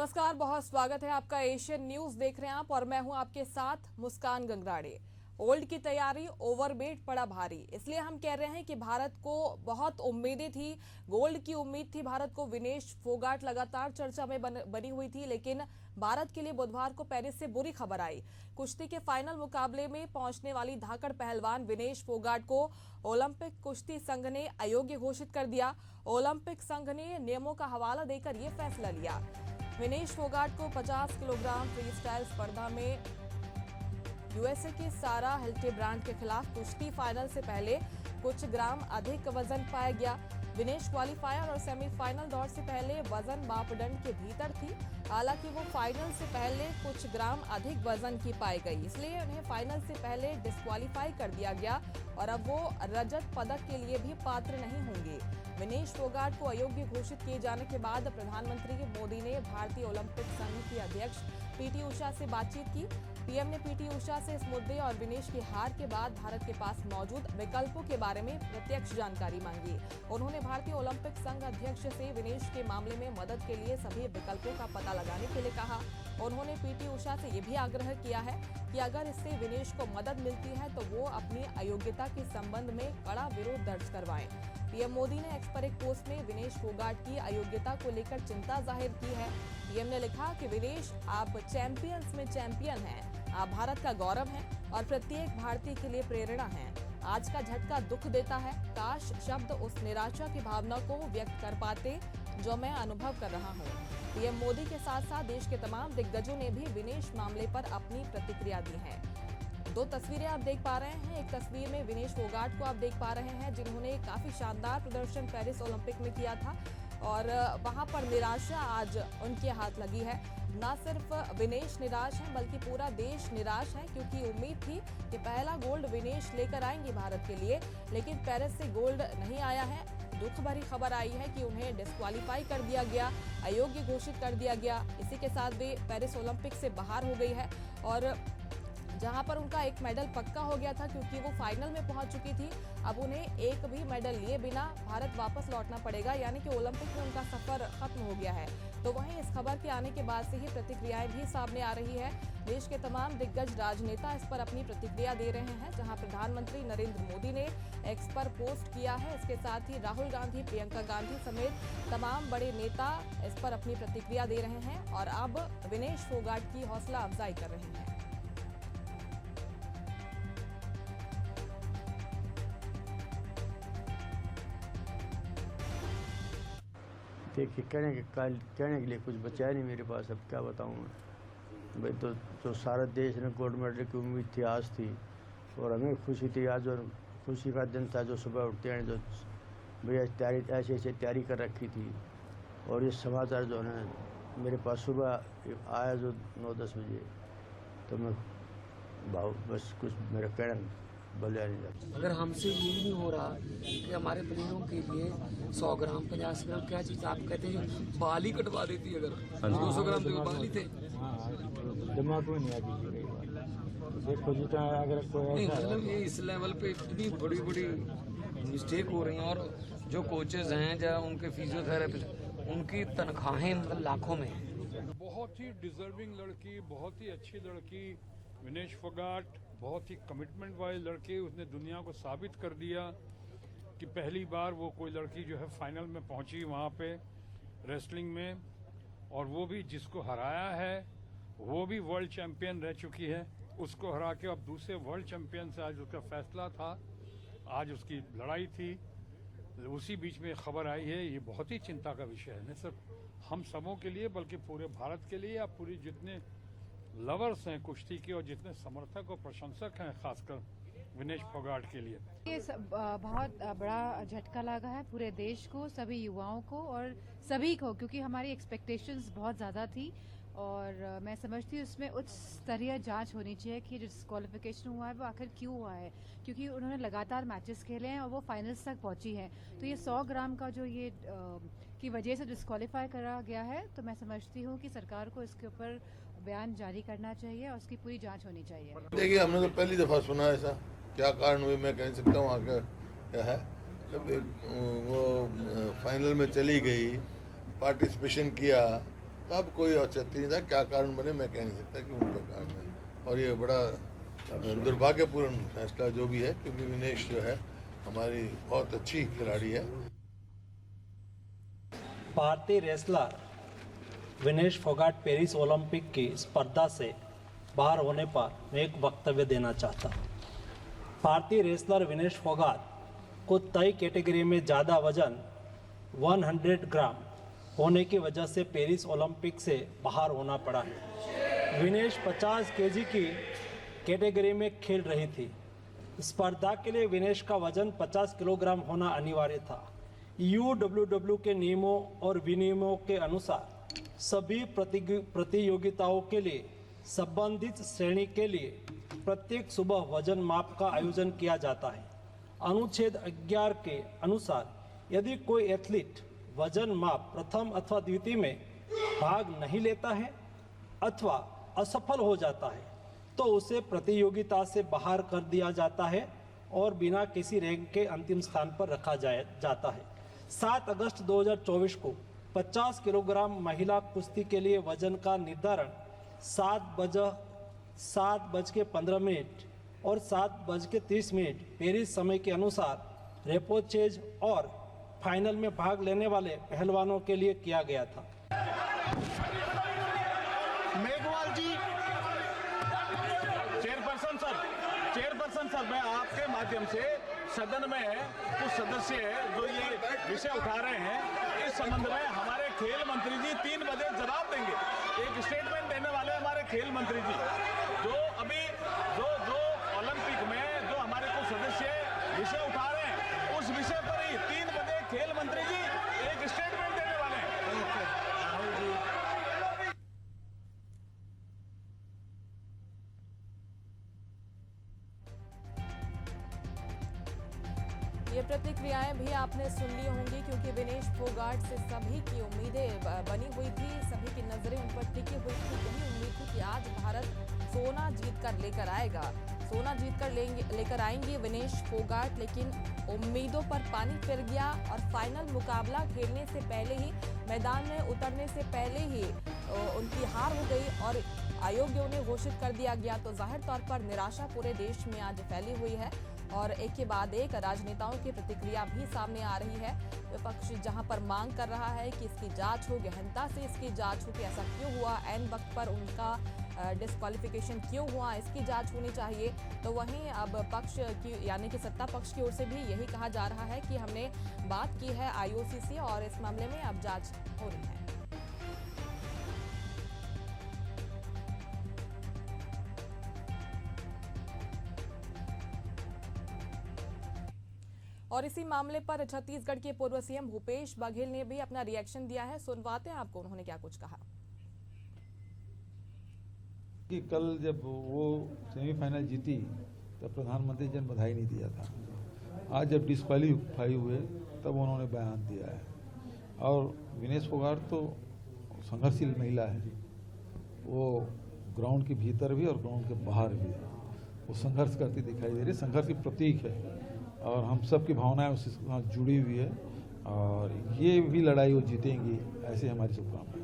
नमस्कार, बहुत स्वागत है आपका। एशियन न्यूज देख रहे हैं आप और मैं हूं आपके साथ मुस्कान गंगराड़े। ओल्ड की तैयारी, ओवरवेट पड़ा भारी, इसलिए हम कह रहे हैं कि भारत को बहुत उम्मीदें थी, गोल्ड की उम्मीद थी भारत को। विनेश फोगाट लगातार चर्चा में बनी हुई थी, लेकिन भारत के लिए बुधवार को पेरिस से बुरी खबर आई। कुश्ती के फाइनल मुकाबले में पहुंचने वाली धाकड़ पहलवान विनेश फोगाट को ओलंपिक कुश्ती संघ ने अयोग्य घोषित कर दिया। ओलंपिक संघ ने नियमों का हवाला देकर यह फैसला लिया। विनेश फोगाट को 50 किलोग्राम फ्री स्टाइल स्पर्धा में यूएसए की सारा हिल्डेब्रांड के खिलाफ कुश्ती फाइनल से पहले कुछ ग्राम अधिक वजन पाया गया। विनेश क्वालिफायर और सेमीफाइनल दौर से पहले वजन मापदंड के भीतर थी, हालांकि वो फाइनल से पहले कुछ ग्राम अधिक वजन की पाई गई, इसलिए उन्हें फाइनल से पहले डिस्क्वालीफाई कर दिया गया और अब वो रजत पदक के लिए भी पात्र नहीं होंगे। विनेश फोगाट को अयोग्य घोषित किए जाने के बाद प्रधानमंत्री मोदी ने भारतीय ओलंपिक संघ की अध्यक्ष पीटी उषा से बातचीत की। पीएम ने पीटी उषा से इस मुद्दे और विनेश की हार के बाद भारत के पास मौजूद विकल्पों के बारे में प्रत्यक्ष जानकारी मांगी। उन्होंने भारतीय ओलंपिक संघ अध्यक्ष से विनेश के मामले में मदद के लिए सभी विकल्पों का पता लगाने के लिए कहा। उन्होंने पीटी उषा से यह भी आग्रह किया है कि अगर इससे विनेश को मदद मिलती है तो वो अपनी अयोग्यता के संबंध में कड़ा विरोध दर्ज करवाएं। पीएम मोदी ने एक्स पर एक पोस्ट में विनेश फोगाट की अयोग्यता को लेकर चिंता जाहिर की है। पीएम ने लिखा कि विनेश, आप चैंपियंस में चैंपियन हैं, आप भारत का गौरव हैं और प्रत्येक भारतीय के लिए प्रेरणा हैं। आज का झटका दुख देता है। काश शब्द उस निराशा की भावना को व्यक्त कर पाते जो मैं अनुभव कर रहा हूं। पीएम मोदी के साथ साथ देश के तमाम दिग्गजों ने भी विनेश मामले पर अपनी प्रतिक्रिया दी है। दो तस्वीरें आप देख पा रहे हैं। एक तस्वीर में विनेश फोगाट को आप देख पा रहे हैं, जिन्होंने काफी शानदार प्रदर्शन पेरिस ओलंपिक में किया था और वहां पर निराशा आज उनके हाथ लगी है। न सिर्फ विनेश निराश हैं बल्कि पूरा देश निराश है, क्योंकि उम्मीद थी कि पहला गोल्ड विनेश लेकर आएंगे भारत के लिए, लेकिन पेरिस से गोल्ड नहीं आया है। दुख भरी खबर आई है कि उन्हें डिस्क्वालीफाई कर दिया गया, अयोग्य घोषित कर दिया गया। इसी के साथ वे पेरिस ओलंपिक से बाहर हो गई है और जहां पर उनका एक मेडल पक्का हो गया था, क्योंकि वो फाइनल में पहुंच चुकी थी। अब उन्हें एक भी मेडल लिए बिना भारत वापस लौटना पड़ेगा, यानी कि ओलंपिक में उनका सफर खत्म हो गया है। तो वहीं इस खबर के आने के बाद से ही प्रतिक्रियाएं भी सामने आ रही है। देश के तमाम दिग्गज राजनेता इस पर अपनी प्रतिक्रिया दे रहे हैं, जहां प्रधानमंत्री नरेंद्र मोदी ने एक्स पर पोस्ट किया है। इसके साथ ही राहुल गांधी, प्रियंका गांधी समेत तमाम बड़े नेता इस पर अपनी प्रतिक्रिया दे रहे हैं और अब विनेश फोगाट की हौसला अफजाई कर रहे हैं। देखिए, कहने के लिए कुछ बचा नहीं मेरे पास, अब क्या बताऊँ मैं भाई। तो सारा देश ने गोल्ड मेडल की उम्मीद थी, आज थी, और हमें खुशी थी आज, और खुशी का दिन था जो सुबह उठते हैं जो भैया तैयारी ऐसे ऐसे तैयारी कर रखी थी। और ये समाचार जो है मेरे पास सुबह आया जो 9-10 बजे, तो मैं बस कुछ मेरा कहना बोलिया नहीं जाता। अगर हमसे ये नहीं हो रहा कि हमारे प्लेयरों के लिए 100 ग्राम 50 ग्राम क्या चीज़ आप कहते हैं बाल ही कटवा देती, अगर 200 ग्राम तो बाल ही थे। दिमाग में नहीं आती देखो जितना अगर कोई नहीं, मतलब ये इस लेवल पे इतनी बड़ी बड़ी मिस्टेक हो रही हैं, और जो कोचेज हैं या उनके फिजियोथेरेपिस्ट, उनकी तनख्वाहें मतलब लाखों में हैं। बहुत ही डिजर्विंग लड़की, बहुत ही अच्छी लड़की विनेश फोगाट, बहुत ही कमिटमेंट वाले लड़के। उसने दुनिया को साबित कर दिया कि पहली बार वो कोई लड़की जो है फाइनल में पहुंची वहां पे रेसलिंग में, और वो भी जिसको हराया है वो भी वर्ल्ड चैंपियन रह चुकी है। उसको हरा के अब दूसरे वर्ल्ड चैंपियन से आज उसका फैसला था, आज उसकी लड़ाई थी। उसी बीच में खबर आई है। ये बहुत ही चिंता का विषय है, न सिर्फ हम सबों के लिए बल्कि पूरे भारत के लिए, या पूरी जितने लवर्स हैं कुश्ती के और जितने समर्थक और प्रशंसक हैं खासकर विनेश फोगाट के लिए। ये बहुत बड़ा झटका लगा है पूरे देश को, सभी युवाओं को और सभी को, क्योंकि हमारी एक्सपेक्टेशंस बहुत ज्यादा थी और मैं समझती हूँ उसमें उच्च स्तरीय जांच होनी चाहिए कि जो डिस्क्वालिफिकेशन हुआ है वो आखिर क्यों हुआ है, क्योंकि उन्होंने लगातार मैचेस खेले हैं और वो फाइनल्स तक पहुंची हैं। तो ये 100 ग्राम का जो ये की वजह से डिस्क्वालीफाई करा गया है, तो मैं समझती हूँ कि सरकार को इसके ऊपर बयान जारी करना चाहिए और उसकी पूरी जांच होनी चाहिए। देखिए, हमने तो पहली दफा सुना ऐसा, क्या कारण हुई मैं कह नहीं सकता हूँ। आगे क्या है, जब वो फाइनल में चली गई, पार्टिसिपेशन किया, अब कोई औचित्य नहीं था, क्या कारण बने मैं कह नहीं सकता कि उनका कारण है। और ये बड़ा दुर्भाग्यपूर्ण फैसला जो भी है, क्योंकि विनेश जो है हमारी बहुत अच्छी खिलाड़ी है। भारतीय wrestler Vinesh Phogat Paris Olympic की स्पर्धा से बाहर होने पर मैं एक वक्तव्य देना चाहता हूँ। भारतीय रेसलर विनेश फोगाट को तय कैटेगरी में ज़्यादा वजन 100 ग्राम होने की वजह से पेरिस ओलंपिक से बाहर होना पड़ा है। विनेश 50 केजी की कैटेगरी में खेल रही थी। स्पर्धा के लिए विनेश का वजन 50 किलोग्राम होना अनिवार्य था। UWW के नियमों और विनियमों के अनुसार सभी प्रतियोगिताओं के लिए संबंधित श्रेणी के लिए प्रत्येक सुबह वजन माप का आयोजन किया जाता है। अनुच्छेद 11 के अनुसार यदि कोई एथलीट वजन माप प्रथम अथवा द्वितीय में भाग नहीं लेता है अथवा असफल हो जाता है तो उसे प्रतियोगिता से बाहर कर दिया जाता है और बिना किसी रैंक के अंतिम स्थान पर रखा जाता है। 7 अगस्त 2024 को 50 किलोग्राम महिला कुश्ती के लिए वजन का निर्धारण 7:15 और 7:30 पेरिस समय के अनुसार रेपोचेज और फाइनल में भाग लेने वाले पहलवानों के लिए किया गया था। मेघवाल जी, चेयरपर्सन सर, मैं आपके माध्यम से सदन में कुछ सदस्य जो ये विषय उठा रहे हैं, इस संबंध में हमारे खेल मंत्री जी 3 बजे जवाब देंगे। एक स्टेटमेंट देने वाले हमारे खेल मंत्री जी, जो अभी जो ओलंपिक में जो हमारे कुछ सदस्य विषय उठा रहे हैं, उस विषय पर ही 3 बजे खेल मंत्री जी एक स्टेटमेंट देने वाले हैं। राहुल जी, ये प्रतिक्रियाएं भी आपने सुन ली होंगी, क्योंकि विनेश फोगाट से सभी की उम्मीदें बनी हुई थी, सभी की नजरें उन पर टिकी हुई थी। यही उम्मीद थी कि आज भारत सोना जीतकर लेकर आएगा, सोना जीतकर लेकर आएंगे विनेश फोगाट, लेकिन उम्मीदों पर पानी फिर गया और फाइनल मुकाबला खेलने से पहले ही, मैदान में उतरने से पहले ही उनकी हार हो गई और अयोग्य उन्हें घोषित कर दिया गया। तो जाहिर तौर पर निराशा पूरे देश में आज फैली हुई है और एक के बाद एक राजनेताओं की प्रतिक्रिया भी सामने आ रही है। विपक्ष जहां पर मांग कर रहा है कि इसकी जांच हो, गहनता से इसकी जांच हो कि ऐसा क्यों हुआ, ऐन वक्त पर उनका डिस्क्वालिफिकेशन क्यों हुआ, इसकी जांच होनी चाहिए। तो वहीं अब पक्ष की यानी कि सत्ता पक्ष की ओर से भी यही कहा जा रहा है कि हमने बात की है IOC से और इस मामले में अब जांच हो रही है। और इसी मामले पर छत्तीसगढ़ के पूर्व CM भूपेश बघेल ने भी अपना रिएक्शन दिया है। सुनवाते हैं आपको उन्होंने क्या कुछ कहा। कि कल जब वो सेमीफाइनल जीती तब प्रधानमंत्री जी ने बधाई नहीं दिया था। आज जब डिस्क्वालीफाई हुए तब उन्होंने बयान दिया है। और विनेश फोगाट तो संघर्षशील महिला है, वो ग्राउंड के भीतर भी और ग्राउंड के बाहर भी वो संघर्ष करती दिखाई दे रही, संघर्ष की प्रतीक है और हम सब की भावनाएं उसके साथ जुड़ी हुई है और ये भी लड़ाई वो जीतेंगी, ऐसी हमारी शुभकामनाएं।